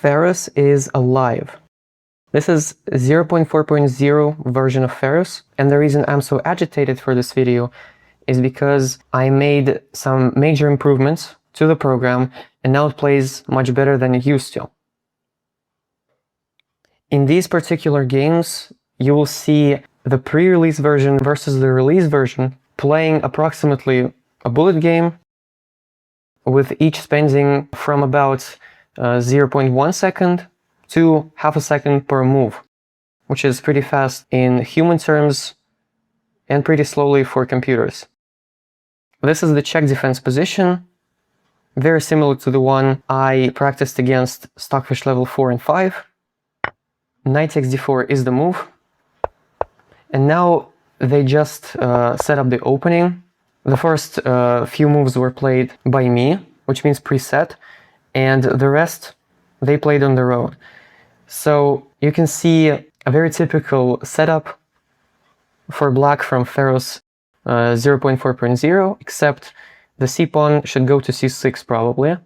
Ferrous is alive. This is 0.4.0 version of Ferrous, and the reason I'm so agitated for this video is because I made some major improvements to the program and now it plays much better than it used to. In these particular games, you will see the pre-release version versus the release version playing approximately a bullet game, with each spending from about 0.1 second to half a second per move, which is pretty fast in human terms and pretty slowly for computers. This is the check defense position, very similar to the one I practiced against Stockfish level 4 and 5. Knight takes d4 is the move, and now they just set up the opening. The first few moves were played by me, which means preset, and the rest they played on their own. So you can see a very typical setup for black from Ferrous 0.4.0, except the c-pawn should go to c6 probably,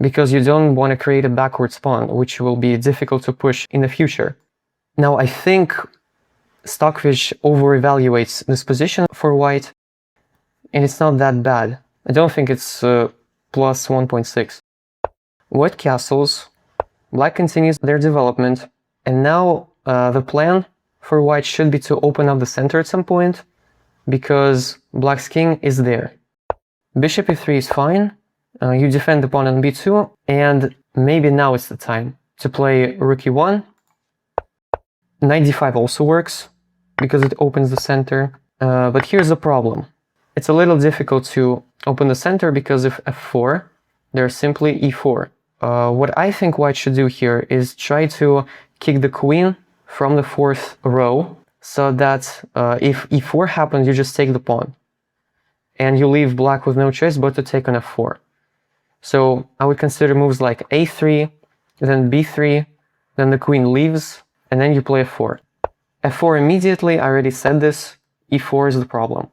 because you don't want to create a backward pawn, which will be difficult to push in the future. Now I think Stockfish over-evaluates this position for white, and it's not that bad. I don't think it's plus 1.6. White castles, black continues their development, and now the plan for white should be to open up the center at some point, because black's king is there. Bishop e3 is fine, you defend the pawn on b2, and maybe now it's the time to play rook e1. Knight d5 also works, because it opens the center, but here's the problem. It's a little difficult to open the center because of f4, there's simply e4. What I think white should do here is try to kick the queen from the fourth row, so that if e4 happens, you just take the pawn. And you leave black with no choice but to take on f4. So I would consider moves like a3, then b3, then the queen leaves, and then you play f4. f4 immediately, I already said this, e4 is the problem.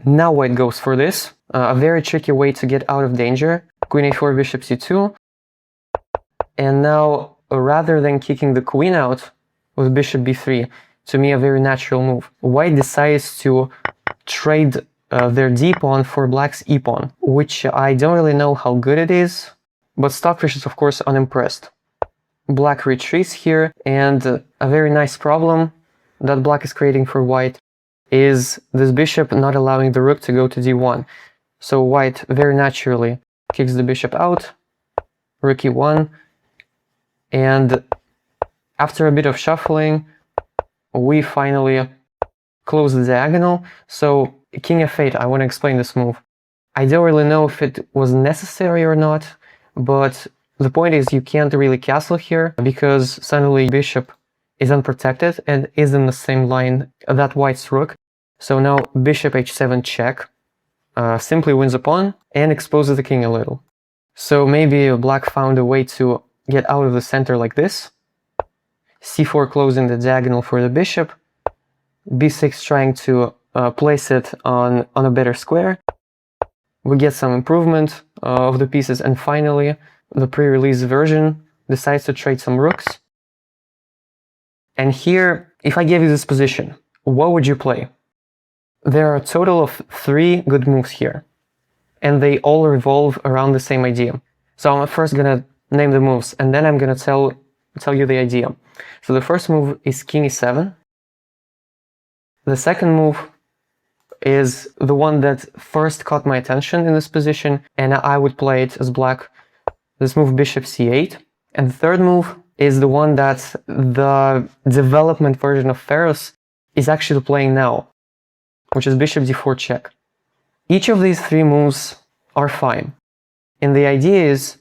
Now white goes for this, a very tricky way to get out of danger. Queen a4, bishop c2, and now rather than kicking the queen out with bishop b3, to me a very natural move, white decides to trade their d-pawn for black's e-pawn, which I don't really know how good it is, but Stockfish is of course unimpressed. Black retreats here, and a very nice problem that black is creating for white is this bishop not allowing the rook to go to d1. So white very naturally kicks the bishop out, rook e1, and after a bit of shuffling, we finally close the diagonal. So king f8, I want to explain this move. I don't really know if it was necessary or not, but the point is you can't really castle here because suddenly bishop is unprotected and is in the same line that white's rook. So now bishop h7 check simply wins a pawn and exposes the king a little. So maybe black found a way to get out of the center like this. c4 closing the diagonal for the bishop. b6 trying to place it on a better square. We get some improvement of the pieces, and finally the pre-release version decides to trade some rooks. And here, if I gave you this position, what would you play? There are a total of 3 good moves here, and they all revolve around the same idea. So I'm first gonna name the moves, and then I'm gonna tell you the idea. So the first move is king e7. The second move is the one that first caught my attention in this position, and I would play it as black. This move bishop c8. And the third move is the one that the development version of Ferrous is actually playing now, which is bishop d4 check. Each of these 3 moves are fine. And the idea is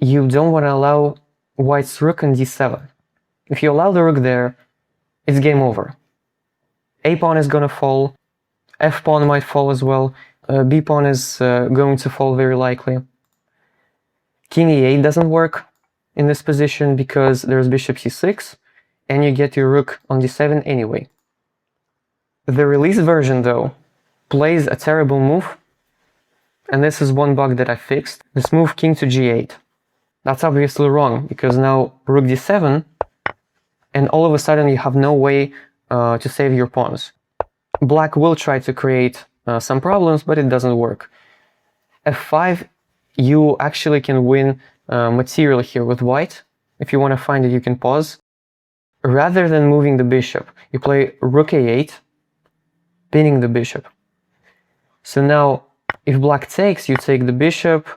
you don't want to allow white's rook on d7. If you allow the rook there, it's game over. A-pawn is going to fall, f-pawn might fall as well, b-pawn is going to fall very likely. King e8 doesn't work in this position because there's bishop c6, and you get your rook on d7 anyway. The release version, though, plays a terrible move, and this is one bug that I fixed. This move king to g8. That's obviously wrong, because now rook d7, and all of a sudden you have no way to save your pawns. Black will try to create some problems, but it doesn't work. f5, you actually can win material here with white. If you want to find it, you can pause. Rather than moving the bishop, you play rook a8, pinning the bishop. So now, if black takes, you take the bishop,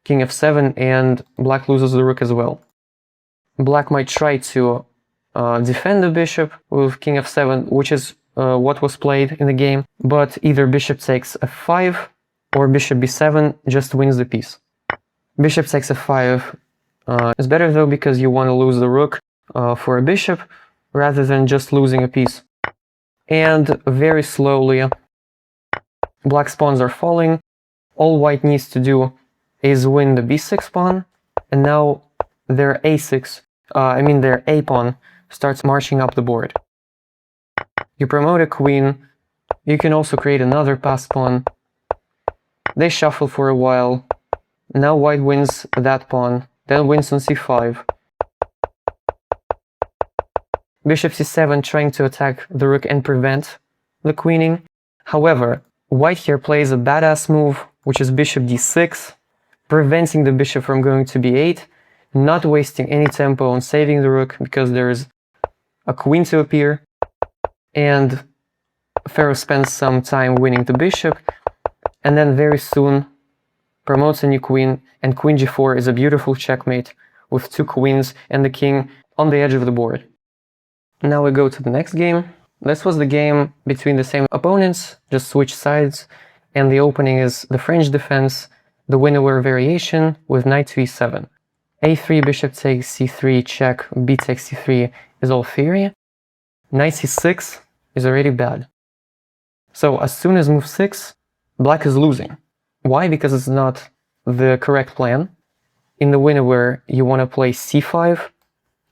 king f7, and black loses the rook as well. Black might try to defend the bishop with king f7, which is what was played in the game, but either bishop takes f5 or bishop b7 just wins the piece. Bishop takes f5 is better though, because you want to lose the rook for a bishop rather than just losing a piece. And very slowly black's pawns are falling. All white needs to do is win the b6 pawn, and now their a6, their a pawn starts marching up the board. You promote a queen, you can also create another passed pawn. They shuffle for a while. Now white wins that pawn, then wins on c5. Bishop c7 trying to attack the rook and prevent the queening. However, white here plays a badass move, which is bishop d6, preventing the bishop from going to b8, not wasting any tempo on saving the rook because there's a queen to appear. And Ferrous spends some time winning the bishop, and then very soon promotes a new queen, and queen g4 is a beautiful checkmate with two queens and the king on the edge of the board. Now we go to the next game. This was the game between the same opponents, just switch sides, and the opening is the French defense, the winner variation with knight to e7. a3, bishop takes c3, check, b takes c3 is all theory. Knight c6 is already bad. So as soon as move 6, black is losing. Why? Because it's not the correct plan. In the winner you want to play c5,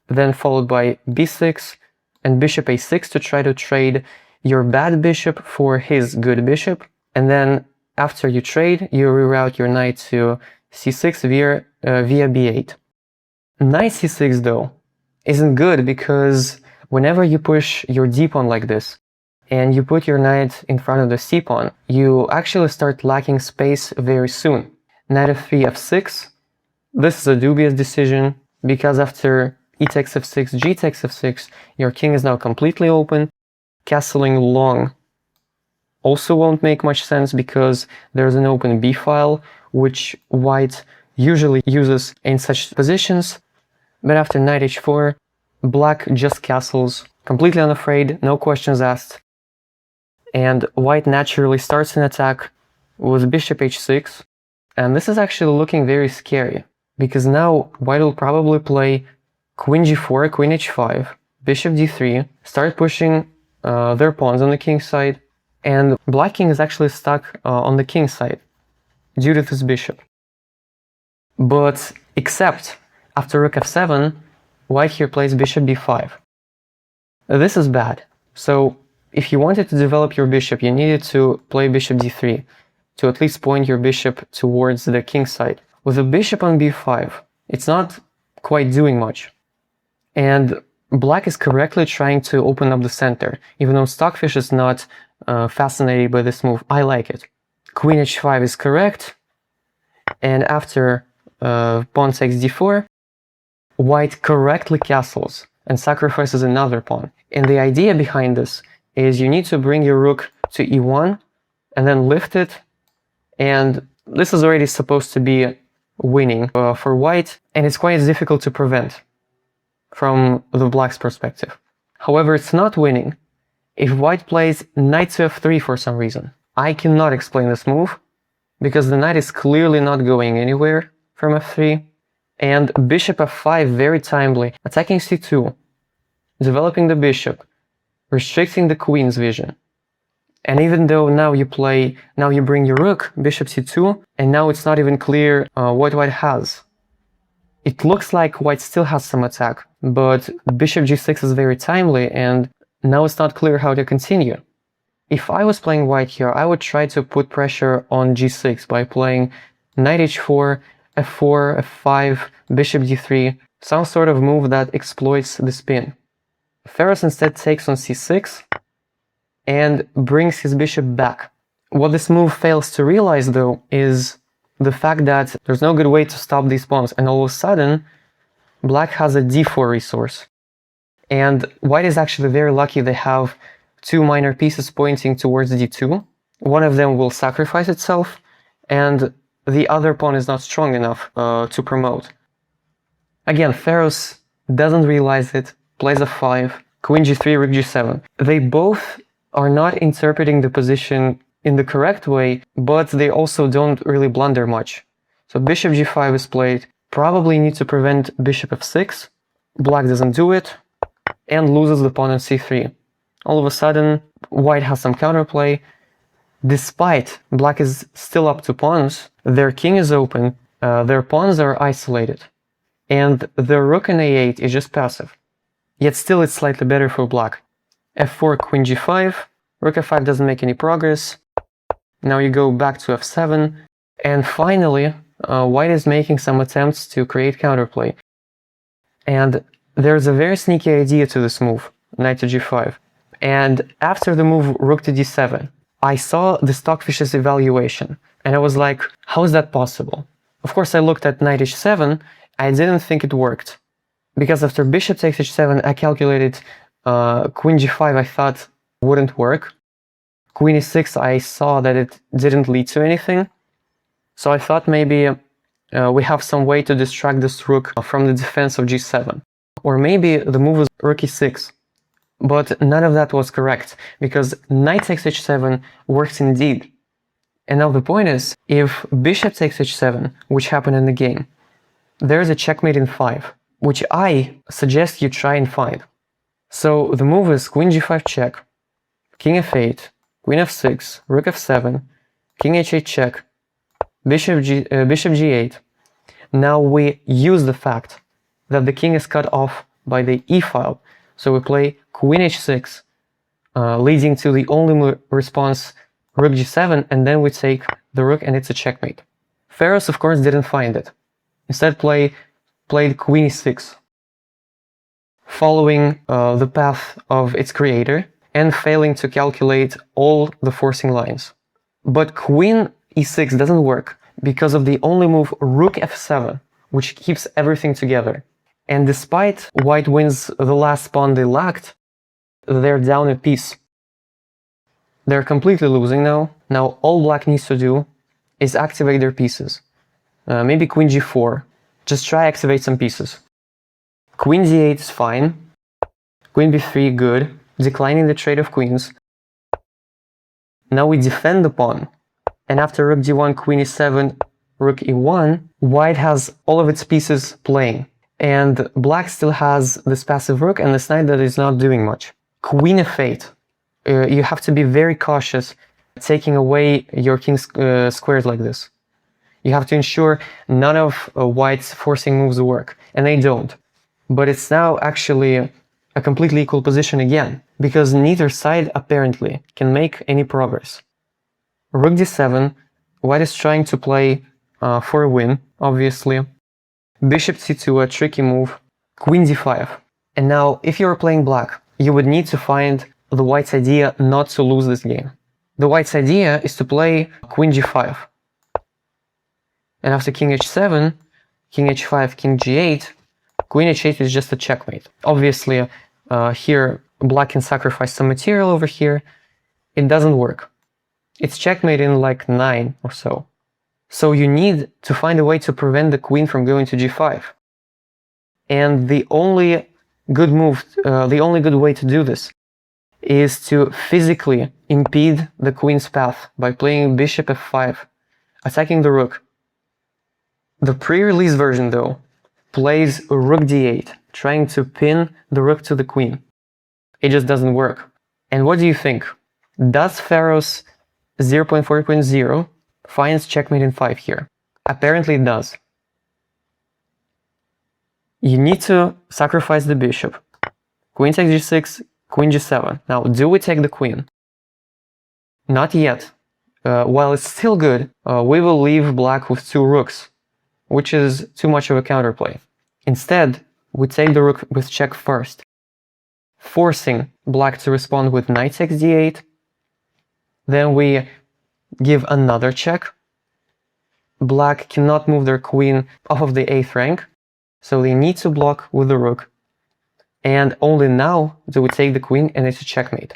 then followed by b6, and bishop a6 to try to trade your bad bishop for his good bishop. And then after you trade, you reroute your knight to c6 via b8. Knight c6 though isn't good, because whenever you push your d pawn like this and you put your knight in front of the c pawn, you actually start lacking space very soon. Knight f3, f6. This is a dubious decision, because after e takes f6, g takes f6, your king is now completely open. Castling long also won't make much sense, because there's an open b file, which white usually uses in such positions. But after knight h4, black just castles, completely unafraid, no questions asked. And white naturally starts an attack with bishop h6. And this is actually looking very scary, because now white will probably play queen g4, queen h5, bishop d3, start pushing their pawns on the king side, and black king is actually stuck on the king side due to this bishop. But except after rook f7, white here plays bishop b5. This is bad. So if you wanted to develop your bishop, you needed to play bishop d3 to at least point your bishop towards the king side. With a bishop on b5, it's not quite doing much. And black is correctly trying to open up the center, even though Stockfish is not fascinated by this move. I like it. Queen h5 is correct, and after pawn takes d4, white correctly castles and sacrifices another pawn. And the idea behind this is you need to bring your rook to e1 and then lift it, and this is already supposed to be winning for white, and it's quite difficult to prevent from the black's perspective. However, it's not winning if white plays knight to f3 for some reason. I cannot explain this move, because the knight is clearly not going anywhere from f3, and bishop f5 very timely, attacking c2, developing the bishop, restricting the queen's vision. And even though now you bring your rook, bishop c2, and now it's not even clear what white has. It looks like white still has some attack, but bishop g6 is very timely, and now it's not clear how to continue. If I was playing white here, I would try to put pressure on g6 by playing knight h4, f4, f5, bishop d3, some sort of move that exploits the spin. Ferrous instead takes on c6 and brings his bishop back. What this move fails to realize, though, is the fact that there's no good way to stop these pawns, and all of a sudden, black has a d4 resource. And white is actually very lucky they have two minor pieces pointing towards d2. One of them will sacrifice itself, and the other pawn is not strong enough to promote. Again, Ferrous doesn't realize it, plays f5, queen g3, rook g7. They both are not interpreting the position in the correct way, but they also don't really blunder much. So bishop g5 is played, probably need to prevent bishop f6. Black doesn't do it, and loses the pawn on c3. All of a sudden, white has some counterplay. Despite black is still up to pawns, their king is open, their pawns are isolated, and the rook in a8 is just passive. Yet still it's slightly better for black. f4, queen g5, rook f5 doesn't make any progress. Now you go back to f7, and finally, white is making some attempts to create counterplay. And there's a very sneaky idea to this move, knight to g5. And after the move rook to d7, I saw the Stockfish's evaluation, and I was like, how is that possible? Of course, I looked at knight h7, I didn't think it worked. Because after bishop takes h7, I calculated queen g5 I thought wouldn't work. Queen e6, I saw that it didn't lead to anything. So I thought maybe we have some way to distract this rook from the defense of g7. Or maybe the move was rook e6. But none of that was correct, because knight takes h7 works indeed. And now the point is, if bishop takes h7, which happened in the game, there's a checkmate in 5, which I suggest you try and find. So the move is queen g5 check, king f8, queen f6, rook f7, king h8 check, bishop g8. Now we use the fact that the king is cut off by the e file, so we play queen h6, leading to the only response, rook g7, and then we take the rook and it's a checkmate. Ferrous, of course, didn't find it. Instead played queen e6, following the path of its creator and failing to calculate all the forcing lines. But queen e6 doesn't work because of the only move rook f7, which keeps everything together. And despite white wins the last pawn they lacked, they're down a piece. They're completely losing now. Now all black needs to do is activate their pieces. Maybe queen g4. Just try activate some pieces. Queen d8 is fine. Queen b3 good, declining the trade of queens. Now we defend the pawn. And after rook d1, queen e7, rook e1, white has all of its pieces playing. And black still has this passive rook and this knight that is not doing much. Queen f8. You have to be very cautious taking away your king's squares like this. You have to ensure none of white's forcing moves work, and they don't. But it's now actually a completely equal position again, because neither side apparently can make any progress. Rook d7, white is trying to play for a win, obviously. Bishop c2, a tricky move. Queen d5. And now, if you were playing black, you would need to find the white's idea not to lose this game. The white's idea is to play queen g5. And after king h7, king h5, king g8, queen h8 is just a checkmate. Obviously, here black can sacrifice some material over here. It doesn't work. It's checkmate in like 9 or so. So you need to find a way to prevent the queen from going to g5. And the only good move, the only good way to do this is to physically impede the queen's path by playing bishop f5, attacking the rook. The pre-release version, though, plays rook d8, trying to pin the rook to the queen. It just doesn't work. And what do you think? Does Ferrous 0.4.0 finds checkmate in 5 here? Apparently it does. You need to sacrifice the bishop. Queen takes g6, queen g7. Now, do we take the queen? Not yet. While it's still good, we will leave black with 2 rooks. which is too much of a counterplay. Instead, we take the rook with check first, forcing black to respond with knight takes d8. Then we give another check. Black cannot move their queen off of the 8th rank, so they need to block with the rook. And only now do we take the queen and it's a checkmate.